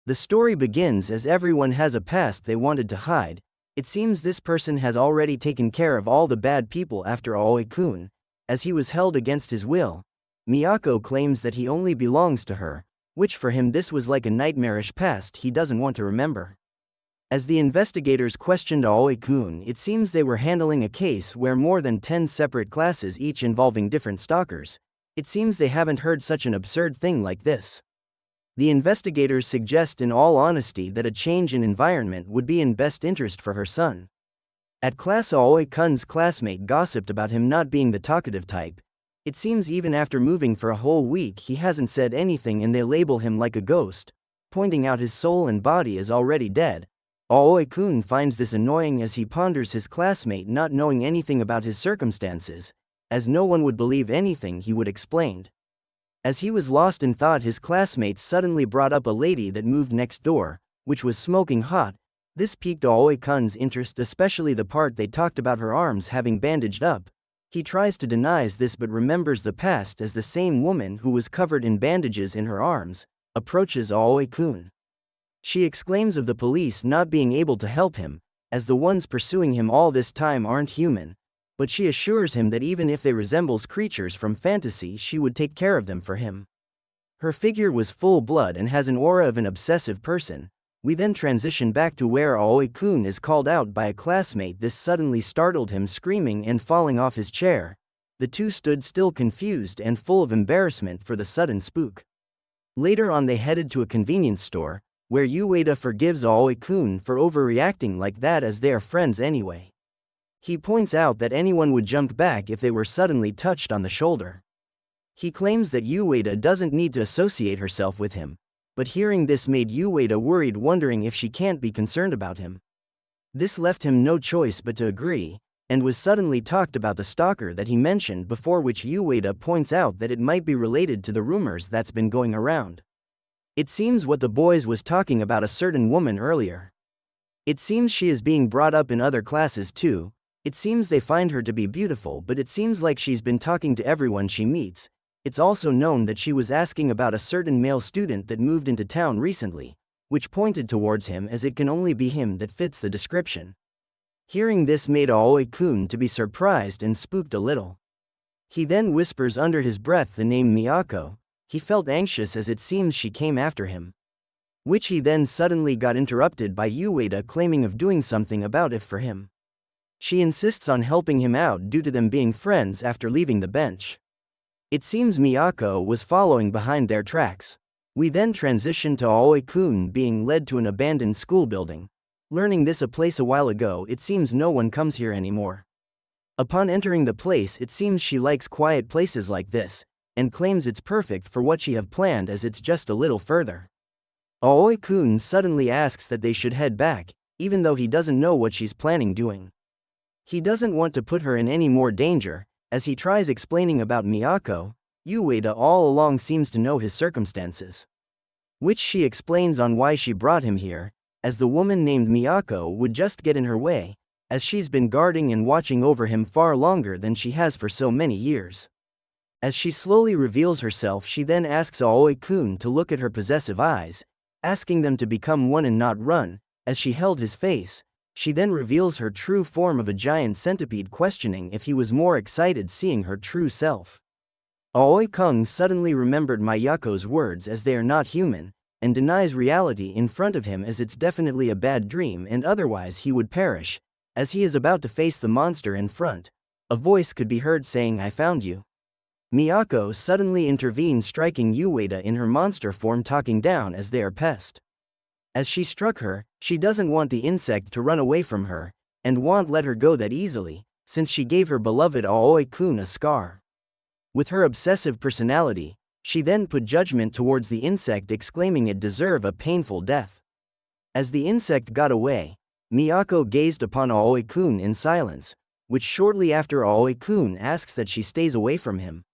The story begins as everyone has a past they wanted to hide. It seems this person has already taken care of all the bad people after Aoi-kun, as he was held against his will. Miyako claims that he only belongs to her, which for him this was like a nightmarish past he doesn't want to remember. As the investigators questioned Aoi-kun, it seems they were handling a case where more than 10 separate classes each involving different stalkers. It seems they haven't heard such an absurd thing like this. The investigators suggest in all honesty that a change in environment would be in best interest for her son. At class, Aoi-kun's classmate gossiped about him not being the talkative type. It seems even after moving for a whole week he hasn't said anything and they label him like a ghost, pointing out his soul and body is already dead. Aoi-kun finds this annoying as he ponders his classmate not knowing anything about his circumstances, as no one would believe anything he would explain. As he was lost in thought, his classmates suddenly brought up a lady that moved next door, which was smoking hot. This piqued Aoi-kun's interest, especially the part they talked about her arms having bandaged up. He tries to deny this but remembers the past as the same woman who was covered in bandages in her arms approaches Aoi-kun. She exclaims of the police not being able to help him, as the ones pursuing him all this time aren't human, but she assures him that even if they resemble creatures from fantasy she would take care of them for him. Her figure was full blood and has an aura of an obsessive person. We then transition back to where Aoi-kun is called out by a classmate. This suddenly startled him, screaming and falling off his chair. The two stood still, confused and full of embarrassment for the sudden spook. Later on they headed to a convenience store, where Ueda forgives Aoi-kun for overreacting like that as they are friends anyway. He points out that anyone would jump back if they were suddenly touched on the shoulder. He claims that Ueda doesn't need to associate herself with him, but hearing this made Ueda worried, wondering if she can't be concerned about him. This left him no choice but to agree, and was suddenly talked about the stalker that he mentioned before, which Ueda points out that it might be related to the rumors that's been going around. It seems what the boys was talking about a certain woman earlier. It seems she is being brought up in other classes too. It seems they find her to be beautiful, but it seems like she's been talking to everyone she meets. It's also known that she was asking about a certain male student that moved into town recently, which pointed towards him as it can only be him that fits the description. Hearing this made Aoi-kun to be surprised and spooked a little. He then whispers under his breath the name Miyako. He felt anxious as it seems she came after him. Which he then suddenly got interrupted by Ueda claiming of doing something about it for him. She insists on helping him out due to them being friends after leaving the bench. It seems Miyako was following behind their tracks. We then transition to Aoi-kun being led to an abandoned school building. Learning this a place a while ago, it seems no one comes here anymore. Upon entering the place, it seems she likes quiet places like this, and claims it's perfect for what she have planned as it's just a little further. Aoi-kun suddenly asks that they should head back, even though he doesn't know what she's planning doing. He doesn't want to put her in any more danger. As he tries explaining about Miyako, Ueda all along seems to know his circumstances, which she explains on why she brought him here, as the woman named Miyako would just get in her way, as she's been guarding and watching over him far longer than she has for so many years. As she slowly reveals herself, she then asks Aoi-kun to look at her possessive eyes, asking them to become one and not run. As she held his face, she then reveals her true form of a giant centipede, questioning if he was more excited seeing her true self. Aoi-kun suddenly remembered Miyako's words as they are not human, and denies reality in front of him as it's definitely a bad dream and otherwise he would perish. As he is about to face the monster in front, a voice could be heard saying, "I found you." Miyako suddenly intervenes, striking Ueda in her monster form, talking down as they are pest. As she struck her, she doesn't want the insect to run away from her, and won't let her go that easily, since she gave her beloved Aoi-kun a scar. With her obsessive personality, she then put judgment towards the insect, exclaiming it deserved a painful death. As the insect got away, Miyako gazed upon Aoi-kun in silence, which shortly after Aoi-kun asks that she stays away from him.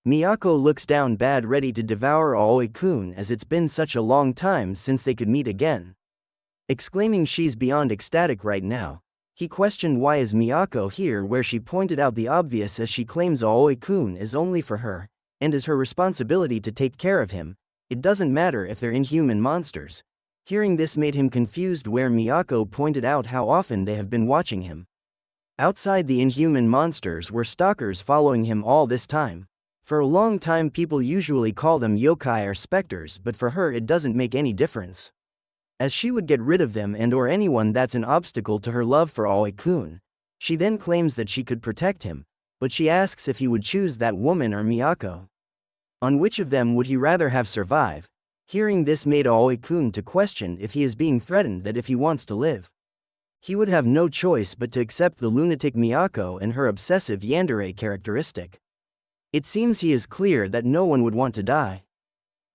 Miyako looks down bad, ready to devour Aoi-kun as it's been such a long time since they could meet again. Exclaiming she's beyond ecstatic right now, he questioned why is Miyako here, where she pointed out the obvious as she claims Aoi-kun is only for her, and is her responsibility to take care of him. It doesn't matter if they're inhuman monsters. Hearing this made him confused, where Miyako pointed out how often they have been watching him. Outside, the inhuman monsters were stalkers following him all this time. For a long time people usually call them yokai or specters, but for her it doesn't make any difference, as she would get rid of them and or anyone that's an obstacle to her love for Aoi-kun. She then claims that she could protect him, but she asks if he would choose that woman or Miyako. On which of them would he rather have survive? Hearing this made Aoi-kun to question if he is being threatened, that if he wants to live, he would have no choice but to accept the lunatic Miyako and her obsessive Yandere characteristic. It seems he is clear that no one would want to die.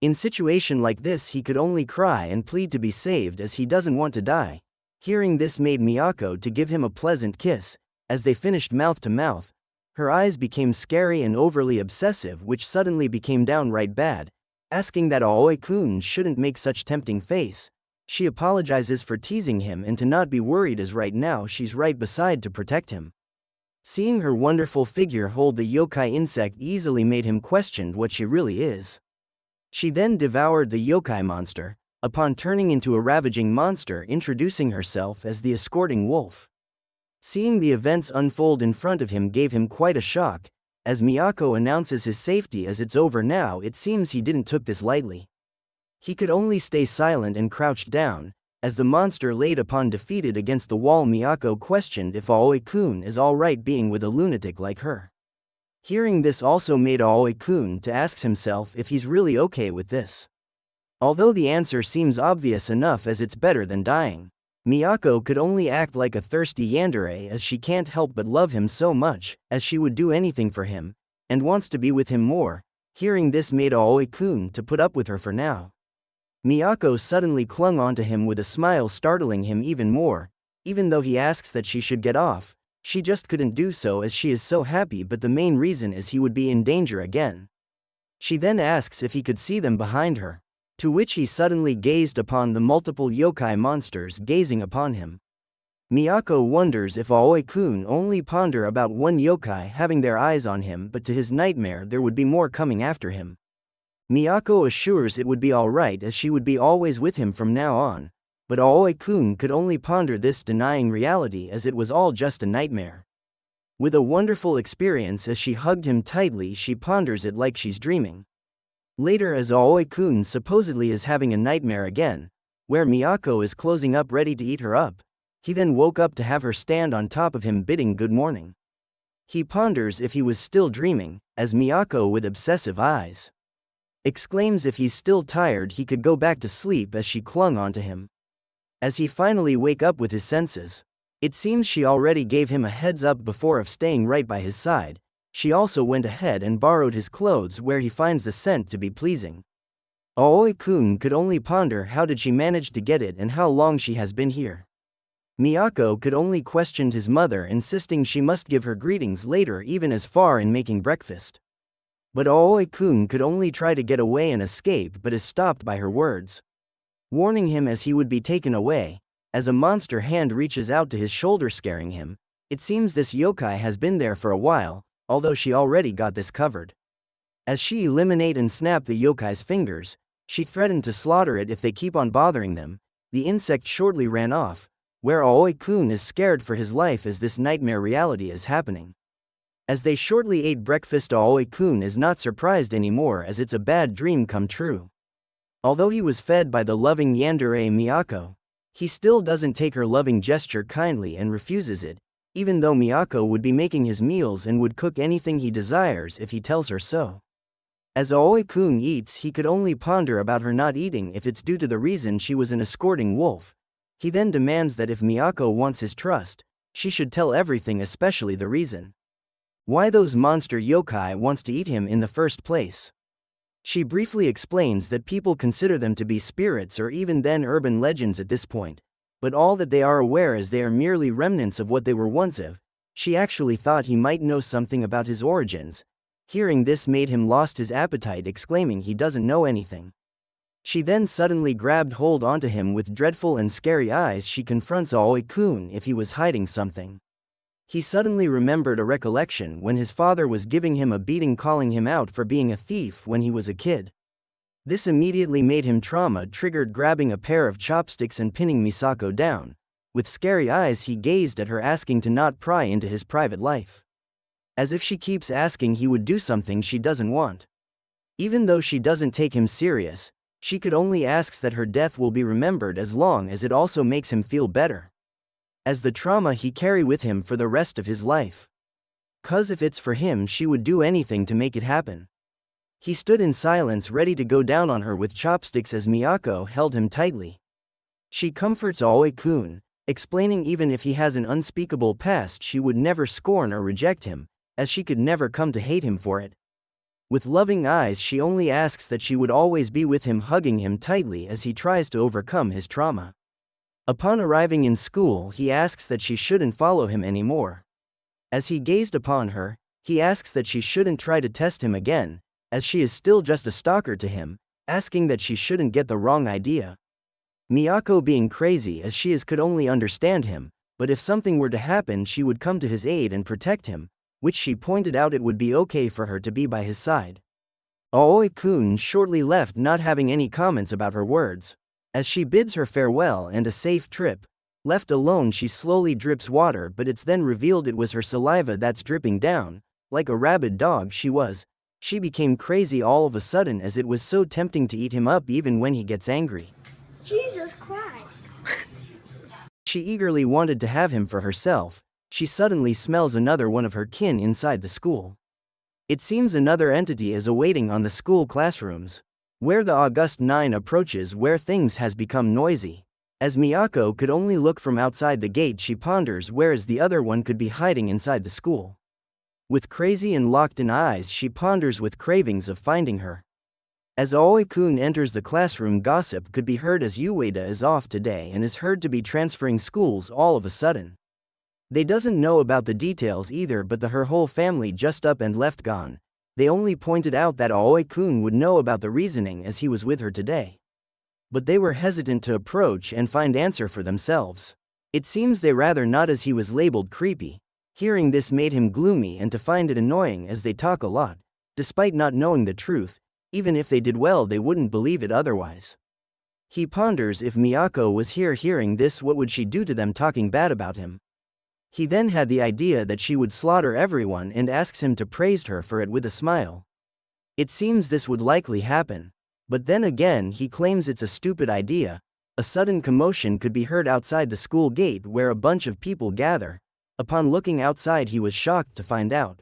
In situation like this he could only cry and plead to be saved, as he doesn't want to die. Hearing this made Miyako to give him a pleasant kiss. As they finished mouth to mouth, her eyes became scary and overly obsessive, which suddenly became downright bad, asking that Aoi-kun shouldn't make such tempting face. She apologizes for teasing him and to not be worried, as right now she's right beside to protect him. Seeing her wonderful figure hold the yokai insect easily made him question what she really is. She then devoured the yokai monster, upon turning into a ravaging monster, introducing herself as the escorting wolf. Seeing the events unfold in front of him gave him quite a shock, as Miyako announces his safety as it's over now. It seems he didn't took this lightly. He could only stay silent and crouched down. As the monster laid upon defeated against the wall, Miyako questioned if Aoi-kun is alright being with a lunatic like her. Hearing this also made Aoi-kun to ask himself if he's really okay with this. Although the answer seems obvious enough, as it's better than dying. Miyako could only act like a thirsty yandere, as she can't help but love him so much, as she would do anything for him, and wants to be with him more. Hearing this made Aoi-kun to put up with her for now. Miyako suddenly clung onto him with a smile, startling him even more. Even though he asks that she should get off, she just couldn't do so, as she is so happy, but the main reason is he would be in danger again. She then asks if he could see them behind her, to which he suddenly gazed upon the multiple yokai monsters gazing upon him. Miyako wonders if Aoi-kun only ponder about one yokai having their eyes on him, but to his nightmare there would be more coming after him. Miyako assures it would be alright, as she would be always with him from now on, but Aoi-kun could only ponder this, denying reality, as it was all just a nightmare. With a wonderful experience, as she hugged him tightly, she ponders it like she's dreaming. Later, as Aoi-kun supposedly is having a nightmare again, where Miyako is closing up ready to eat her up, he then woke up to have her stand on top of him bidding good morning. He ponders if he was still dreaming, as Miyako, with obsessive eyes, exclaims if he's still tired he could go back to sleep, as she clung onto him. As he finally wake up with his senses, it seems she already gave him a heads up before of staying right by his side. She also went ahead and borrowed his clothes, where he finds the scent to be pleasing. Aoi-kun could only ponder how did she manage to get it and how long she has been here. Miyako could only question his mother, insisting she must give her greetings later, even as far in making breakfast. But Aoi-kun could only try to get away and escape, but is stopped by her words, warning him as he would be taken away, as a monster hand reaches out to his shoulder, scaring him. It seems this yokai has been there for a while, although she already got this covered. As she eliminate and snap the yokai's fingers, she threatened to slaughter it if they keep on bothering them. The insect shortly ran off, where Aoi-kun is scared for his life as this nightmare reality is happening. As they shortly ate breakfast, Aoi-kun is not surprised anymore, as it's a bad dream come true. Although he was fed by the loving yandere Miyako, he still doesn't take her loving gesture kindly and refuses it, even though Miyako would be making his meals and would cook anything he desires if he tells her so. As Aoi-kun eats, he could only ponder about her not eating if it's due to the reason she was an escorting wolf. He then demands that if Miyako wants his trust, she should tell everything, especially the reason why those monster yokai wants to eat him in the first place. She briefly explains that people consider them to be spirits or even then urban legends at this point, but all that they are aware is they are merely remnants of what they were once of. She actually thought he might know something about his origins. Hearing this made him lost his appetite, exclaiming he doesn't know anything. She then suddenly grabbed hold onto him with dreadful and scary eyes. She confronts Aoi-kun if he was hiding something. He suddenly remembered a recollection when his father was giving him a beating, calling him out for being a thief when he was a kid. This immediately made him trauma-triggered, grabbing a pair of chopsticks and pinning Misako down. With scary eyes he gazed at her, asking to not pry into his private life. As if she keeps asking, he would do something she doesn't want. Even though she doesn't take him serious, she could only ask that her death will be remembered as long as it also makes him feel better. As the trauma he carry with him for the rest of his life. 'Cause if it's for him, she would do anything to make it happen. He stood in silence, ready to go down on her with chopsticks as Miyako held him tightly. She comforts Aoi-kun, explaining even if he has an unspeakable past she would never scorn or reject him, as she could never come to hate him for it. With loving eyes she only asks that she would always be with him, hugging him tightly as he tries to overcome his trauma. Upon arriving in school he asks that she shouldn't follow him anymore. As he gazed upon her, he asks that she shouldn't try to test him again, as she is still just a stalker to him, asking that she shouldn't get the wrong idea. Miyako, being crazy as she is, could only understand him, but if something were to happen she would come to his aid and protect him, which she pointed out it would be okay for her to be by his side. Aoi-kun shortly left, not having any comments about her words. As she bids her farewell and a safe trip, left alone she slowly drips water, but it's then revealed it was her saliva that's dripping down. Like a rabid dog she became crazy all of a sudden, as it was so tempting to eat him up even when he gets angry. Jesus Christ. She eagerly wanted to have him for herself. She suddenly smells another one of her kin inside the school. It seems another entity is awaiting on the school classrooms. Where the August 9 approaches, where things has become noisy. As Miyako could only look from outside the gate, she ponders whereas the other one could be hiding inside the school. With crazy and locked-in eyes she ponders with cravings of finding her. As Aoi-kun enters the classroom, gossip could be heard as Ueda is off today and is heard to be transferring schools all of a sudden. They doesn't know about the details either, but her whole family just up and left gone. They only pointed out that Aoi-kun would know about the reasoning as he was with her today. But they were hesitant to approach and find answer for themselves. It seems they rather not, as he was labeled creepy. Hearing this made him gloomy and to find it annoying as they talk a lot, despite not knowing the truth. Even if they did well they wouldn't believe it otherwise. He ponders if Miyako was here hearing this, what would she do to them talking bad about him? He then had the idea that she would slaughter everyone and asks him to praise her for it with a smile. It seems this would likely happen. But then again he claims it's a stupid idea. A sudden commotion could be heard outside the school gate where a bunch of people gather. Upon looking outside he was shocked to find out.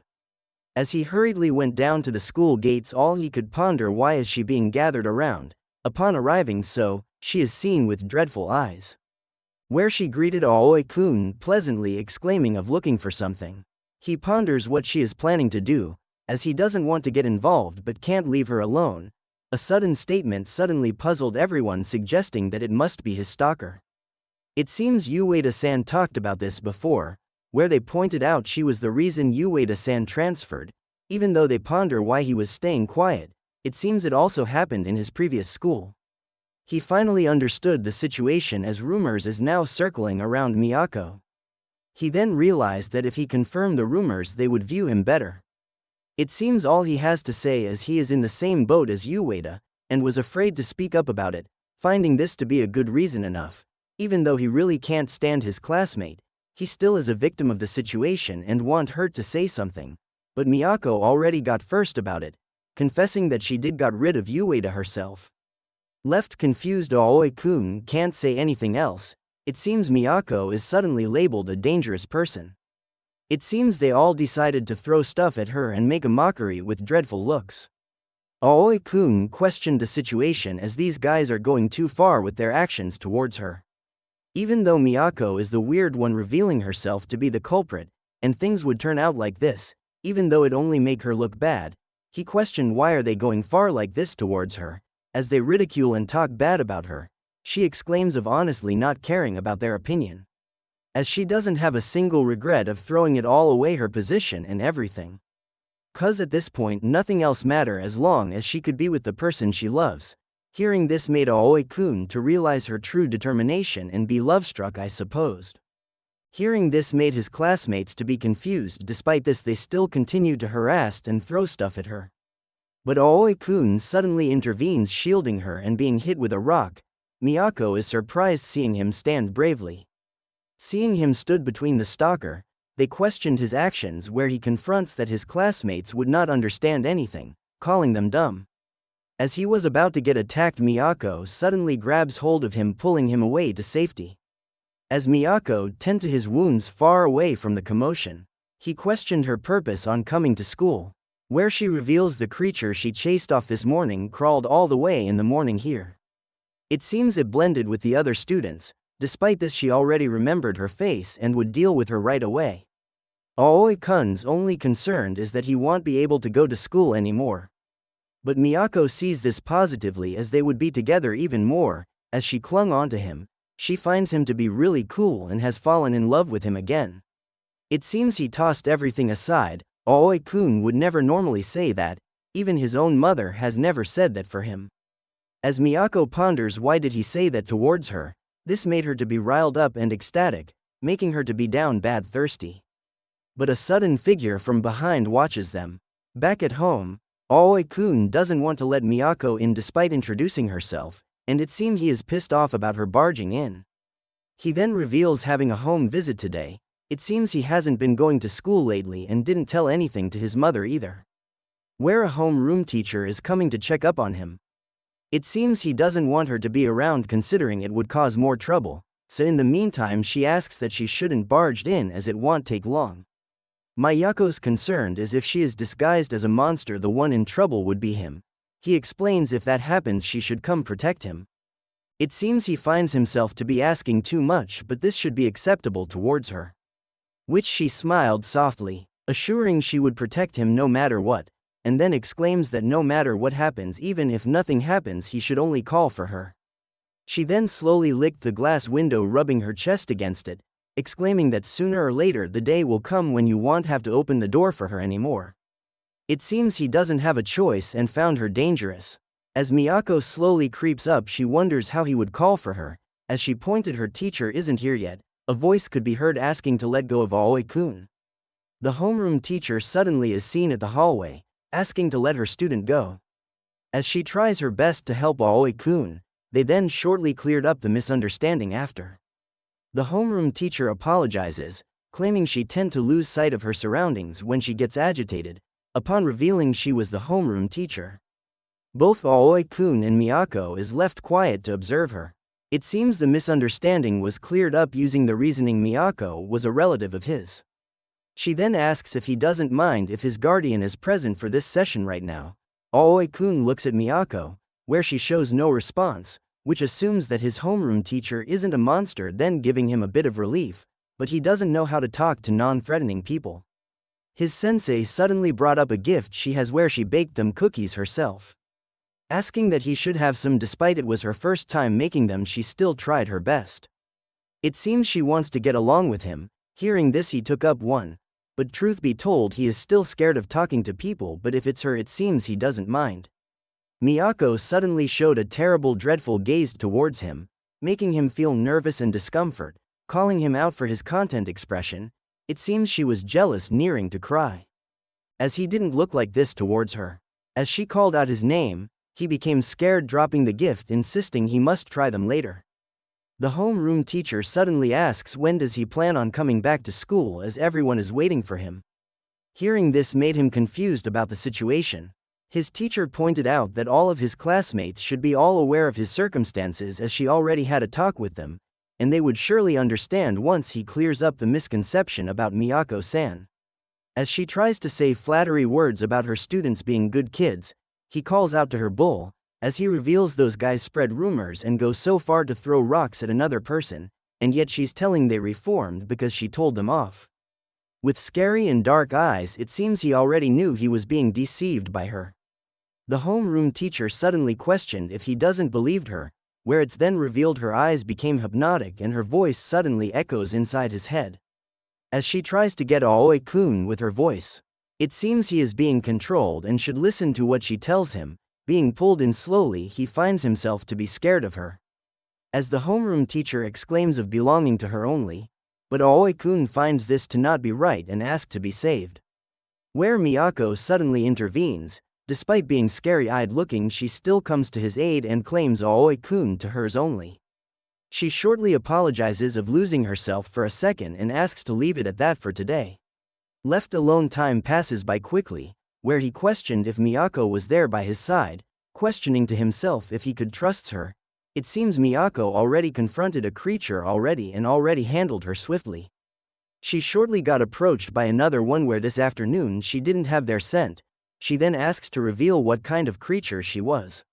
As he hurriedly went down to the school gates, all he could ponder, why is she being gathered around? Upon arriving, she is seen with dreadful eyes. Where she greeted Aoi-kun pleasantly, exclaiming of looking for something. He ponders what she is planning to do, as he doesn't want to get involved but can't leave her alone. A sudden statement suddenly puzzled everyone, suggesting that it must be his stalker. It seems Ueda-san talked about this before, where they pointed out she was the reason Ueda-san transferred. Even though they ponder why he was staying quiet, it seems it also happened in his previous school. He finally understood the situation, as rumors is now circling around Miyako. He then realized that if he confirmed the rumors they would view him better. It seems all he has to say is he is in the same boat as Ueda, and was afraid to speak up about it, finding this to be a good reason enough. Even though he really can't stand his classmate, he still is a victim of the situation and want her to say something. But Miyako already got first about it, confessing that she did got rid of Ueda herself. Left confused, Aoi-kun can't say anything else. It seems Miyako is suddenly labeled a dangerous person. It seems they all decided to throw stuff at her and make a mockery with dreadful looks. Aoi-kun questioned the situation, as these guys are going too far with their actions towards her. Even though Miyako is the weird one revealing herself to be the culprit, and things would turn out like this, even though it only make her look bad, he questioned why are they going far like this towards her, as they ridicule and talk bad about her. She exclaims of honestly not caring about their opinion, as she doesn't have a single regret of throwing it all away, her position and everything. 'Cause at this point nothing else matter as long as she could be with the person she loves. Hearing this made Aoi-kun to realize her true determination and be love-struck, I supposed. Hearing this made his classmates to be confused. Despite this they still continued to harass and throw stuff at her. But Aoi-kun suddenly intervenes, shielding her and being hit with a rock. Miyako is surprised seeing him stand bravely. Seeing him stood between the stalker, they questioned his actions, where he confronts that his classmates would not understand anything, calling them dumb. As he was about to get attacked, Miyako suddenly grabs hold of him, pulling him away to safety. As Miyako tend to his wounds far away from the commotion, he questioned her purpose on coming to school, where she reveals the creature she chased off this morning crawled all the way in the morning here. It seems it blended with the other students. Despite this, she already remembered her face and would deal with her right away. Aoi-kun's only concern is that he won't be able to go to school anymore. But Miyako sees this positively, as they would be together even more. As she clung onto him, she finds him to be really cool and has fallen in love with him again. It seems he tossed everything aside. Aoi-kun would never normally say that, even his own mother has never said that for him. As Miyako ponders why did he say that towards her, this made her to be riled up and ecstatic, making her to be down bad thirsty. But a sudden figure from behind watches them. Back at home, Aoi-kun doesn't want to let Miyako in despite introducing herself, and it seems he is pissed off about her barging in. He then reveals having a home visit today. It seems he hasn't been going to school lately and didn't tell anything to his mother either. Where a homeroom teacher is coming to check up on him. It seems he doesn't want her to be around, considering it would cause more trouble, so in the meantime she asks that she shouldn't barged in as it won't take long. Miyako's concerned is if she is disguised as a monster, the one in trouble would be him. He explains if that happens she should come protect him. It seems he finds himself to be asking too much, but this should be acceptable towards her. Which she smiled softly, assuring she would protect him no matter what, and then exclaims that no matter what happens, even if nothing happens, he should only call for her. She then slowly licked the glass window, rubbing her chest against it, exclaiming that sooner or later the day will come when you won't have to open the door for her anymore. It seems he doesn't have a choice and found her dangerous. As Miyako slowly creeps up, she wonders how he would call for her. As she pointed, her teacher isn't here yet. A voice could be heard asking to let go of Aoi-kun. The homeroom teacher suddenly is seen at the hallway, asking to let her student go. As she tries her best to help Aoi-kun, they then shortly cleared up the misunderstanding after. The homeroom teacher apologizes, claiming she tend to lose sight of her surroundings when she gets agitated, upon revealing she was the homeroom teacher. Both Aoi-kun and Miyako is left quiet to observe her. It seems the misunderstanding was cleared up using the reasoning Miyako was a relative of his. She then asks if he doesn't mind if his guardian is present for this session right now. Aoi-kun looks at Miyako, where she shows no response, which assumes that his homeroom teacher isn't a monster, then giving him a bit of relief, but he doesn't know how to talk to non-threatening people. His sensei suddenly brought up a gift she has where she baked them cookies herself. Asking that he should have some despite it was her first time making them, she still tried her best. It seems she wants to get along with him. Hearing this, he took up one. But truth be told, he is still scared of talking to people, but if it's her, it seems he doesn't mind. Miyako suddenly showed a terrible, dreadful gaze towards him, making him feel nervous and discomfort, calling him out for his content expression. It seems she was jealous, nearing to cry. As he didn't look like this towards her. As she called out his name, he became scared, dropping the gift, insisting he must try them later. The homeroom teacher suddenly asks when does he plan on coming back to school, as everyone is waiting for him. Hearing this made him confused about the situation. His teacher pointed out that all of his classmates should be all aware of his circumstances, as she already had a talk with them, and they would surely understand once he clears up the misconception about Miyako-san. As she tries to say flattery words about her students being good kids, he calls out to her bull, as he reveals those guys spread rumors and go so far to throw rocks at another person, and yet she's telling they reformed because she told them off. With scary and dark eyes, it seems he already knew he was being deceived by her. The homeroom teacher suddenly questioned if he doesn't believed her, where it's then revealed her eyes became hypnotic and her voice suddenly echoes inside his head. As she tries to get Aoi-kun with her voice, it seems he is being controlled and should listen to what she tells him. Being pulled in slowly, he finds himself to be scared of her. As the homeroom teacher exclaims of belonging to her only, but Aoi-kun finds this to not be right and asks to be saved. Where Miyako suddenly intervenes, Despite being scary-eyed looking, she still comes to his aid and claims Aoi-kun to hers only. She shortly apologizes of losing herself for a second and asks to leave it at that for today. Left alone, time passes by quickly, where he questioned if Miyako was there by his side, questioning to himself if he could trust her. It seems Miyako already confronted a creature and already handled her swiftly. She shortly got approached by another one where this afternoon she didn't have their scent. She then asks to reveal what kind of creature she was.